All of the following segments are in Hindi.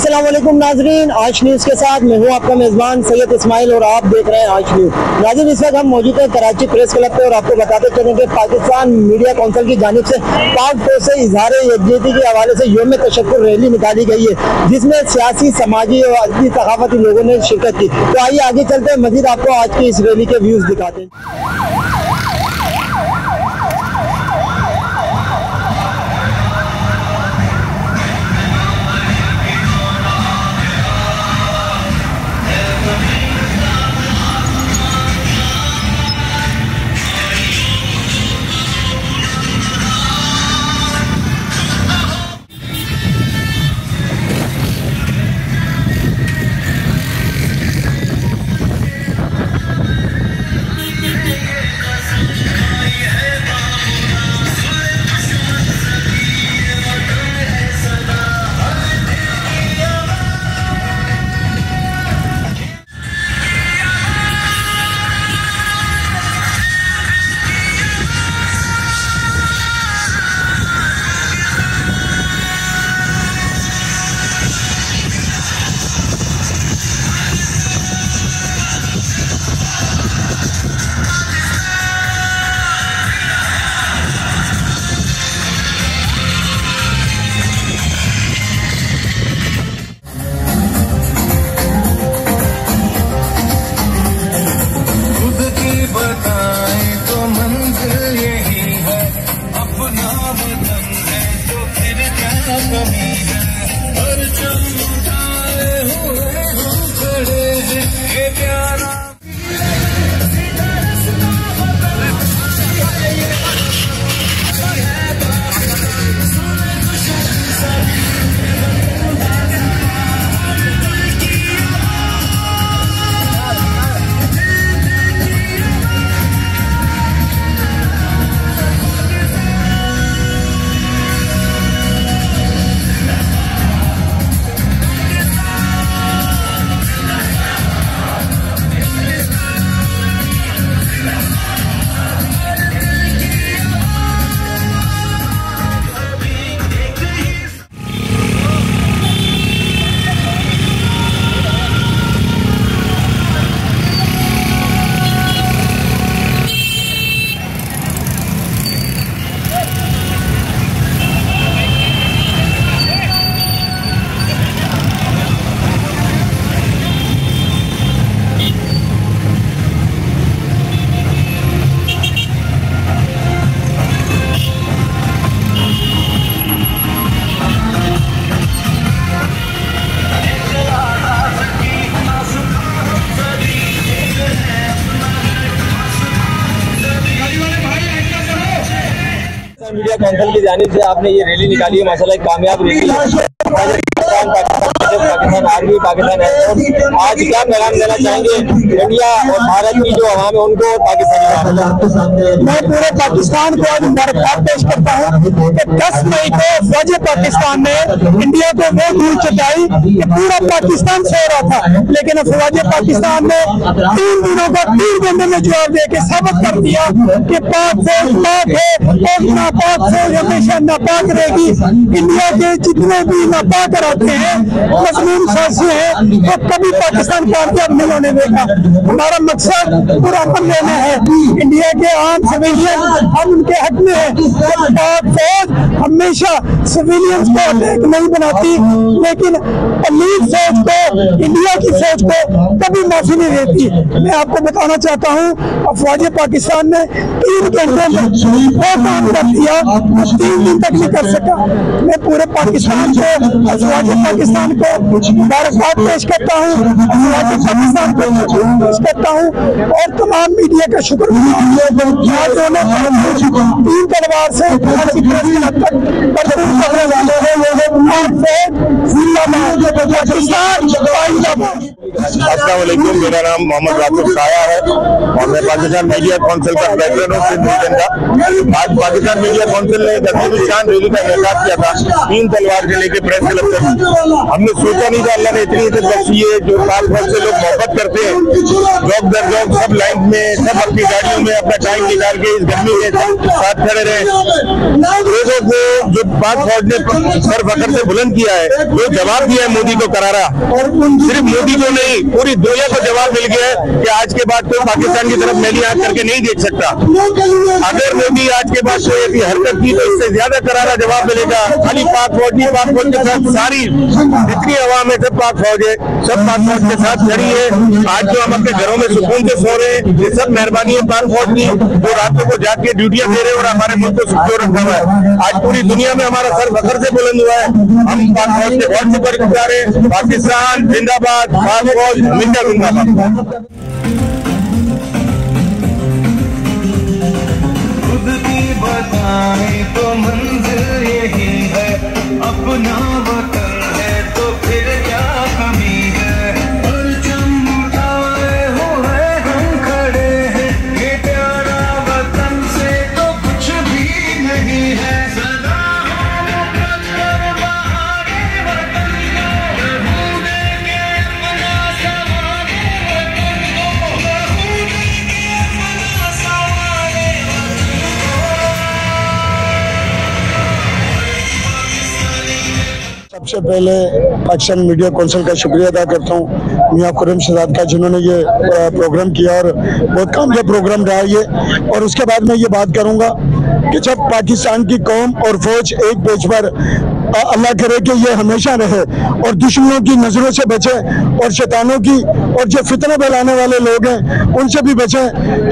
अस्सलाम वालेकुम नाजरीन, आज न्यूज़ के साथ मैं हूं आपका मेज़बान सैयद इस्माइल और आप देख रहे हैं आज न्यूज़। नाज़रीन, इस वक्त हम मौजूद हैं कराची प्रेस क्लब पे और आपको बताते चलें कि पाकिस्तान मीडिया काउंसिल की जानिब से पाक फौज से इजहार यकजहती के हवाले से यौम तशक्कुर रैली निकाली गई है, जिसमें सियासी, समाजी और अदबी सकाफती लोगों ने शिरकत की। तो आइए आगे चलते हैं, मजीद आपको आज की इस रैली के व्यूज़ दिखाते हैं। मीडिया काउंसिल की जानिब से आपने ये रैली निकाली है, माशाल्लाह एक कामयाब रैली है। पाकिस्तान आर्मी, पाकिस्तान एयरफोर्स, आज क्या पैगाम देना चाहेंगे इंडिया और भारत की जो आवाम है उनको और पाकिस्तानी? मैं पूरे पाकिस्तान को आज मुबारकबाद पेश करता हूँ कि 10 मई को फौज पाकिस्तान ने इंडिया को वो धूल चटाई कि पूरा पाकिस्तान सो रहा था, लेकिन फौज पाकिस्तान ने 3 दिनों का 3 घंटे में जवाब दे के साबित कर दिया कि पाक फौज पाक है और नापाक फौज हमेशा नापाक रहेगी। इंडिया के जितने भी नापाक रहते हैं, मजलूम साथी है, वो कभी पाकिस्तान कामयाब नहीं होने देगा। हमारा मकसद पूरा कर लेना है। इंडिया के आम सिविलियन हम उनके हक में है। पाक फौज हमेशा सिविलियंस को अटैक नहीं बनाती, लेकिन पलीद फौज को, इंडिया की फौज को कभी माफी नहीं देती। मैं आपको बताना चाहता हूँ, फौज पाकिस्तान ने 3 घंटे में वो काम कर दिया, 3 दिन तक नहीं कर सका। मैं पूरे पाकिस्तान को, फौज पाकिस्तान को मुबारकबाद पेश करता हूँ, पाकिस्तान को पेश करता हूँ और तमाम मीडिया का शुक्रगुजार। 3 तलवार से पाकिस्तान अस्सलाम वालेकुम, मेरा नाम मोहम्मद राफिक साया है और मैं पाकिस्तान मीडिया काउंसिल का प्रेसिडेंट हूँ सिंध रीजन का। आज पाकिस्तान मीडिया काउंसिल ने 10वीं शान रैली का इनेकाद किया था 3 तलवार के लेके प्रेस क्लब से। हमने सोचा नहीं था अल्लाह ने इतनी इज्जत बख्शी है। जो साल भर से लोग मोहब्बत करते हैं, जॉब दर जॉब सब लाइन में, सब अपनी गाड़ियों में अपना टाइम निकाल के इस गर्मी में साथ खड़े रहे। लोगों को जो पाक फौज ने सर फखर से बुलंद किया है, जो जवाब दिया है मोदी को करारा, सिर्फ मोदी को नहीं पूरी दुनिया को जवाब मिल गया है कि आज के बाद तो पाकिस्तान की तरफ मैली आंख करके नहीं देख सकता। अगर मोदी आज के बाद कोई ऐसी हरकत की तो इससे ज्यादा करारा जवाब मिलेगा। खाली पाक फौज के साथ सारी जितनी अवाम है सब पाक फौज है, सब पाक फौज के साथ खड़ी है। आज जो हम अपने घरों में सुकून से सो रहे हैं, ये सब मेहरबानी है पाक फौज की, जो रातों को जाग के ड्यूटियां दे रहे हैं और हमारे मुल्क को सिक्योर रखा हुआ है। आज पूरी दुनिया में हमारा सर फखर से बुलंद हुआ है। हम पाक फौज के बहुत शुक्रगुजार हैं। पाकिस्तान जिंदाबाद, पाक फौज हमेशा जिंदाबाद। खुद की बताएं तो मंजिल यही है, अपना वतन है तो फिर क्या कमी है। परचम उठाए हुए हम खड़े हैं, ये प्यारा वतन से तो कुछ भी नहीं है। सदा हम मुकद्दर बहारे वतन को, भूलेंगे अपना सवारे वतन को, भूलेंगे अपना सवारे सबसे पहले पाकिस्तान मीडिया काउंसिल का शुक्रिया अदा करता हूँ मियां खुर्रम शहजाद का, जिन्होंने ये प्रोग्राम किया और बहुत कामयाब प्रोग्राम रहा ये। और उसके बाद मैं ये बात करूँगा कि जब पाकिस्तान की कौम और फौज एक पेज पर, अल्लाह करे कि ये हमेशा रहे और दुश्मनों की नज़रों से बचे और शैतानों की और जो फितना फैलाने वाले लोग हैं उनसे भी बचे,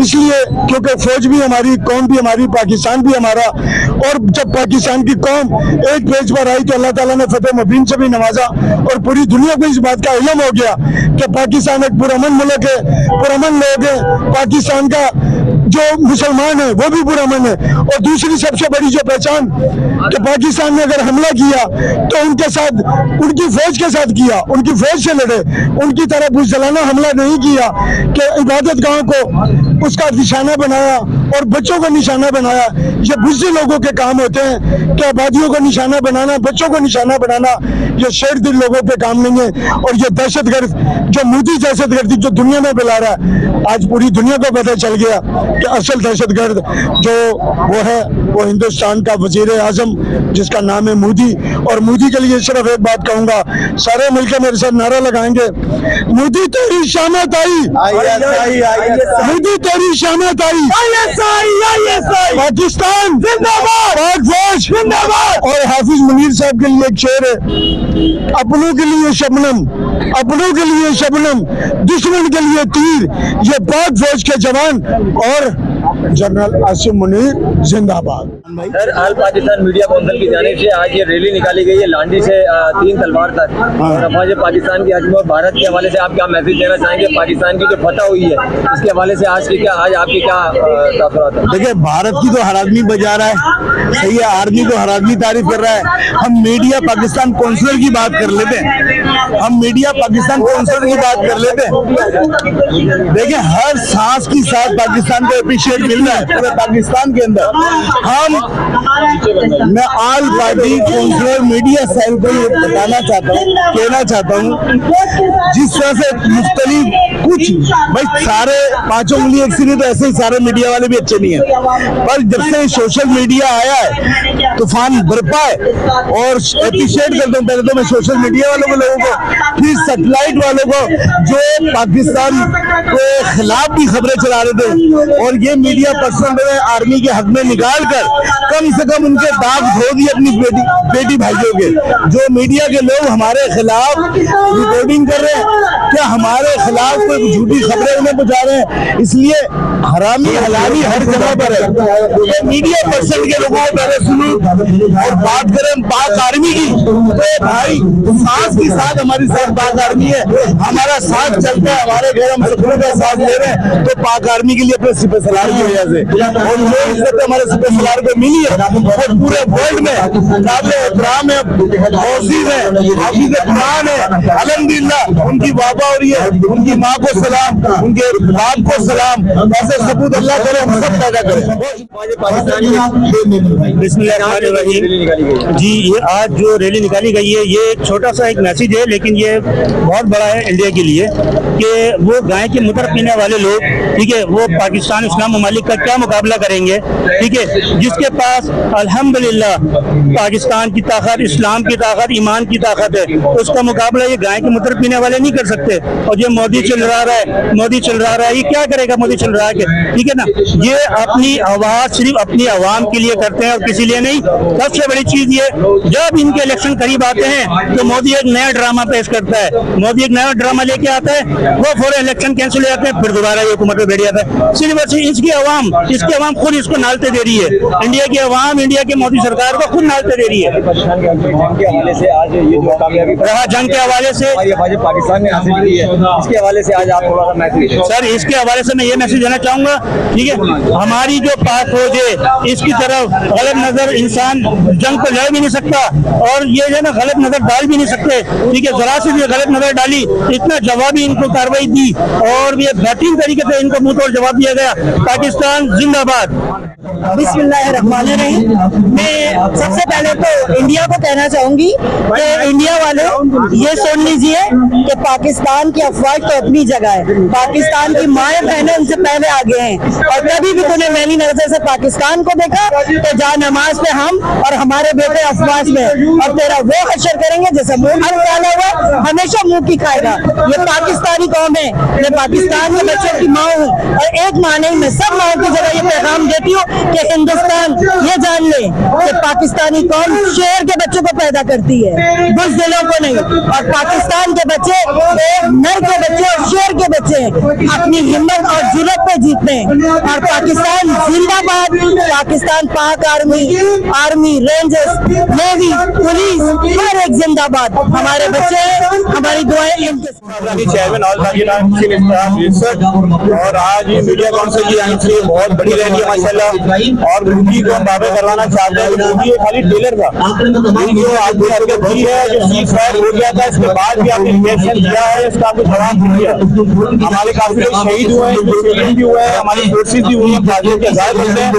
इसलिए क्योंकि फौज भी हमारी, कौम भी हमारी, पाकिस्तान भी हमारा। और जब पाकिस्तान की कौम एक पेज पर आई तो अल्लाह ताला ने फतेह मुबीन से भी नवाजा और पूरी दुनिया को इस बात का इल्म हो गया कि पाकिस्तान एक पुरअमन मुल्क है, पुरअमन लोग हैं। पाकिस्तान का जो मुसलमान है वो भी पुरअमन है। और दूसरी सबसे बड़ी जो पहचान कि पाकिस्तान ने अगर हमला किया तो उनके साथ, उनकी फौज के साथ किया, उनकी फौज से लड़े, उनकी तरह बुज़दिलाना हमला नहीं किया कि इबादत गाह को उसका निशाना बनाया और बच्चों को निशाना बनाया। ये बुज़दिल लोगों के काम होते हैं कि आबादियों को निशाना बनाना, बच्चों को निशाना बनाना, ये शेर दिल लोगों के काम नहीं है। और ये दहशतगर्द जो मोदी दहशतगर्दी जो दुनिया में फैला रहा है, आज पूरी दुनिया को पता चल गया कि असल दहशतगर्द जो वो है वो हिंदुस्तान का वजीर आजम जिसका नाम है मोदी। और मोदी के लिए सिर्फ एक बात कहूंगा, सारे मिलकर मेरे साथ नारा लगाएंगे, मोदी तेरी शामत आई, मोदी तेरी शामत आई, पाकिस्तान जिंदाबाद, पाक फौज जिंदाबाद। और हाफिज मुनीर साहब के लिए एक शेर है, अपनों के लिए शबनम, अपनों के लिए शबनम, दुश्मन के लिए तीर, ये पाक फौज के जवान और जनरल आसिम मुनीर जिंदाबाद। सर, आल पाकिस्तान मीडिया काउंसिल की जानिब से आज ये रैली निकाली गई है लांडी से 3 तलवार तक। और अफवाज पाकिस्तान की हजम और भारत के हवाले से आप क्या मैसेज देना चाहेंगे? पाकिस्तान की जो फतह हुई है इसके हवाले से आज आपकी क्या तासुरात है? देखिए, भारत की तो हर आदमी बजा रहा है, सही है, आर्मी को हर आदमी तारीफ कर रहा है। हम मीडिया पाकिस्तान काउंसिलर की बात कर लेते हैं, हम मीडिया पाकिस्तान काउंसिलर की बात कर लेते हैं। देखिए, हर सांस की साथ पाकिस्तान को अप्रिशिएट मिल रहा है पूरे पाकिस्तान के अंदर। मैं all party councillor media cell को ये बताना चाहता हूँ, कहना चाहता हूँ, जिस तरह से मुख्तलिफ कुछ भाई सारे 5 उंगली एक सी नहीं, तो ऐसे ही सारे मीडिया वाले भी अच्छे नहीं है। पर जब से सोशल मीडिया आया है तूफान बरपा है। और अप्रिशिएट करता हूँ पहले तो मैं सोशल मीडिया वालों को, लोगों को, फिर सैटेलाइट वालों को जो पाकिस्तान के खिलाफ भी खबरें चला रहे थे और ये मीडिया पर्सन आर्मी के हक में निकाल कर कम से कम उनके दाग धो दिए अपनी बेटी भाइयों के। जो मीडिया के लोग हमारे खिलाफ रिपोर्टिंग कर रहे हैं, क्या हमारे खिलाफ कोई झूठी खबरें उन्हें पहुंचा रहे हैं, इसलिए हरामी हलाली हर जगह पर है। तो मीडिया पर्सन के लोगों को पहले सुनो और बात करें पाक आर्मी की, तो भाई हमारी सांस की साथ हमारी साथ पाक आर्मी है, हमारा साथ चलता है, हमारे घर हम सुकून का साथ ले रहे हैं, तो पाक आर्मी के लिए अपने सिपह सलार की वजह से, और जो इज्जत हमारे सिपह सलार को मिली है वो पूरे वर्ल्ड में काबिल एहतराम है, मोअज़्ज़िज़ है, हाफिज़ कुरान है, अल्हम्दुलिल्लाह। उनकी वाबा हो रही है, उनकी माँ को सलाम, उनके बाप को सलाम, ऐसे सबूत अल्लाह करे हम सब पैदा करें। जी, ये आज जो रैली निकाली गई है ये एक छोटा सा एक मैसेज है, लेकिन ये बहुत बड़ा है इंडिया के लिए कि वो गाय के मूत्र पीने वाले लोग, ठीक है, वो पाकिस्तान इस्लाम ममालिक का क्या मुकाबला करेंगे, ठीक है, जिसके पास अल्हम्दुलिल्लाह पाकिस्तान की ताकत, इस्लाम की ताकत, ईमान की ताकत है, उसका मुकाबला ये गाय के मूत्र पीने वाले नहीं कर सकते। और ये मोदी चल रहा है, मोदी चल रहा है, ये क्या करेगा मोदी चल रहा है, ठीक है ना। ये अपनी आवाज सिर्फ अपनी आवाम के लिए करते हैं और किसी लिए नहीं। सबसे बड़ी चीज ये, जब इनके इलेक्शन करीब आते हैं तो मोदी एक नया ड्रामा पेश करता है, मोदी एक नया ड्रामा लेके आता है, वो फौरन इलेक्शन कैंसिल हो जाते हैं, फिर दोबारा ये हुकूमत पे बैठ जाता है। सिर्फ इसकी आवाम खुद इसको नालते दे रही है, इंडिया की आवाम इंडिया की मोदी सरकार को खुद नालते दे रही है। जंग के हवाले से आज ये जो कामयाबी रहा जंग के हवाले से पाकिस्तान ने हासिल की है, इसके हवाले से आज आप थोड़ा सा मैसेज सर, इसके हवाले से मैं ये मैसेज देना चाहूंगा, ठीक है, हमारी जो पाक फौज है इसकी तरफ गलत नजर, इंसान जंग को लड़ भी नहीं सकता और ये जो है ना गलत नजर डाल भी नहीं सकते, ठीक है। जरा से भी गलत नजर डाली, इतना जवाबी इनको कार्रवाई दी और ये बेहतरीन तरीके से इनको मुंह तोड़ जवाब दिया गया। पाकिस्तान जिंदाबाद। बिस्मिल्लाहिर्रहमानिर्रहीम। मैं सबसे पहले तो इंडिया को कहना चाहूंगी कि इंडिया वाले ये सुन लीजिए कि पाकिस्तान की अफवाह तो अपनी जगह है, पाकिस्तान की माएँ बहनें उनसे पहले आगे हैं, और कभी भी तूने मैली नजर से पाकिस्तान को देखा तो जा नमाज पे हम और हमारे बेटे अफवाह में, और तेरा वो हशर करेंगे जैसे मुंह डाला हुआ हमेशा मुंह की खाएगा। ये पाकिस्तानी कौम है, मैं पाकिस्तान के बच्चों की माँ हूँ और एक माँ नहीं, मैं सब माओ की जगह ये पैगाम देती हूँ कि हिंदुस्तान ये जान ले कि पाकिस्तानी कौम शेर के बच्चों को पैदा करती है, बुज़दिलों को नहीं। और पाकिस्तान के बच्चे नर के बच्चे और शेर के बच्चे अपनी हिम्मत और जुर्रत पे जीतते हैं। और पाकिस्तान जिंदाबाद, पाकिस्तान पाक आर्मी, रेंजर्स, नेवी, पुलिस, हर एक जिंदाबाद। हमारे बच्चे, हमारी दुआएं इनके चेयरमैन और आज मीडिया काउंसिल की जानिब से बहुत बड़ी रैली है माशाल्लाह, और मोदी को हम वादा करवाना चाहते हैं कि मोदी ये खाली टेलर था, जो आपकी हरकत की है, जो सीज फायर हो गया था, इसके बाद भी आपने रिएक्शन दिया है, इसका आपको जवाब नहीं दिया। हमारे काफी लोग शहीद हुए हैं, भी हुए हैं, हमारी फोर्सेज भी हुई हैं, फाजिल के आजाद होते हैं,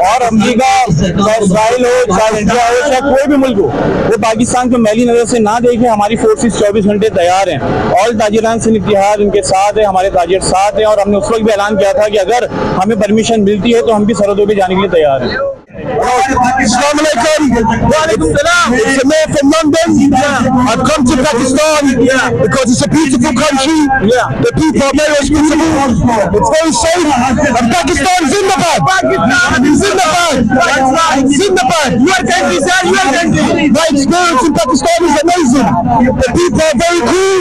और अमरीका चाहे इसराइल हो, चाहे इंडिया हो, चाहे कोई भी मुल्क हो, वो पाकिस्तान को मैली नजर से ना देखे। हमारी फोर्सेज 24 घंटे तैयार हैं, ऑल ताजिरान सिंध इत्तेहाद उनके साथ है, हमारे ताजिर साथ हैं, और हमने उस वक्त भी ऐलान किया था कि अगर हमें परमिशन मिलती है तो हम भी सरहदों पे जाने के लिए तैयार हैं। Assalamu alaikum. Wa alaikum salam. It's a man from London. I've come to Pakistan because it's a beautiful country. The people are very hospitable. It's very safe. And Pakistan Zindabad. Pakistan Zindabad. Zindabad. Your country, sir. Your country. My experience in Pakistan is amazing. The people are very cool.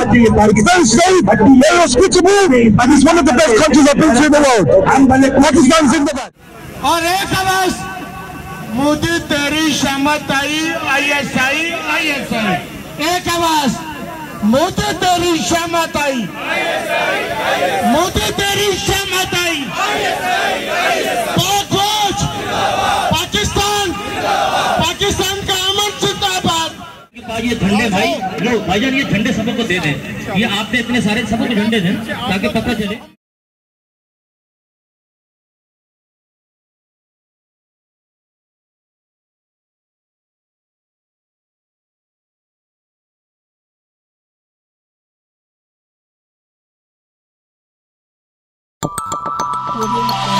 It's very safe. Very hospitable. And it's one of the best countries I've been to in the world. Pakistan Zindabad. और एक आवाज, मोदी तेरी शामत आई, ISI, ISI। एक आवाज, मोदी तेरी शामत आई, मोदी तेरी शामत आई, पाक फौज, पाकिस्तान, पाकिस्तान का अमन जिंदाबाद। ये झंडे भाई, लो भाईजान ये झंडे सबको दे दें, ये आपने इतने सारे सबको झंडे दें ताकि पता चले। Audio